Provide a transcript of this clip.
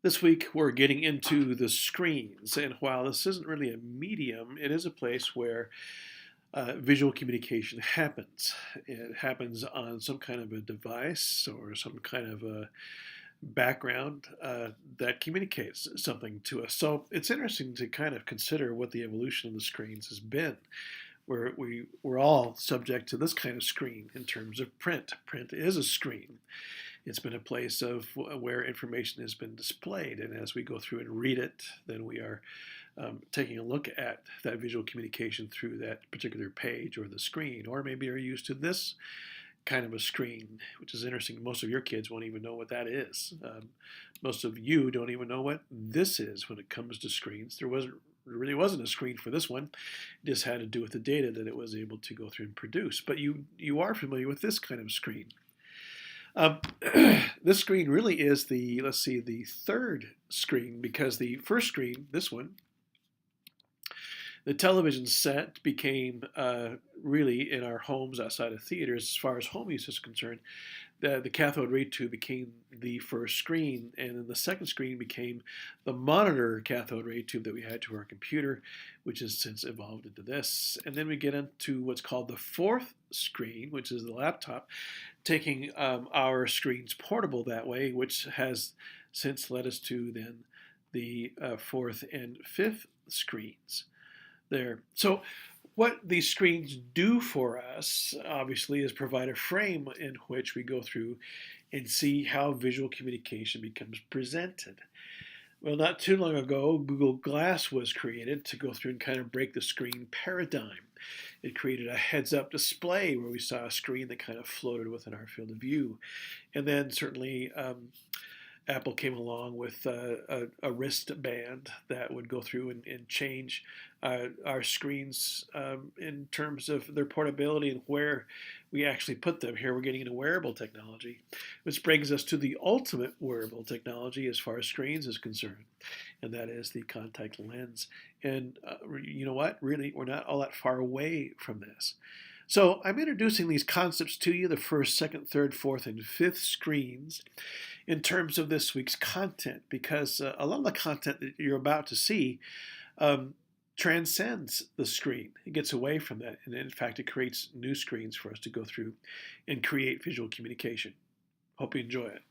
This week, we're getting into the screens, and while this isn't really a medium, it is a place where visual communication happens. It happens on some kind of a device or some kind of a background that communicates something to us. So it's interesting to kind of consider what the evolution of the screens has been. We're all subject to this kind of screen in terms of print. Print is a screen. It's been a place of where information has been displayed, and as we go through and read it, then we are taking a look at that visual communication through that particular page or the screen, or maybe are used to this kind of a screen, which is interesting. Most of your kids won't even know what that is. Most of you don't even know what this is when it comes to screens. There really wasn't a screen for this one. It just had to do with the data that it was able to go through and produce. But you are familiar with this kind of screen. Um, this screen really is the third screen, because the first screen, this one, the television set became really in our homes outside of theaters, as far as home use is concerned. The cathode ray tube became the first screen, and then the second screen became the monitor cathode ray tube that we had to our computer, which has since evolved into this. And then we get into what's called the fourth screen, which is the laptop, taking our screens portable that way, which has since led us to then the fourth and fifth screens there. So what these screens do for us, obviously, is provide a frame in which we go through and see how visual communication becomes presented. Well, not too long ago, Google Glass was created to go through and kind of break the screen paradigm. It created a heads-up display where we saw a screen that kind of floated within our field of view. And then certainly Apple came along with a wristband that would go through and change our screens in terms of their portability and where we actually put them. Here we're getting into wearable technology, which brings us to the ultimate wearable technology as far as screens is concerned, and that is the contact lens. And you know what? Really, we're not all that far away from this. So I'm introducing these concepts to you, the first, second, third, fourth, and fifth screens, in terms of this week's content, because a lot of the content that you're about to see transcends the screen. It gets away from that, and in fact, it creates new screens for us to go through and create visual communication. Hope you enjoy it.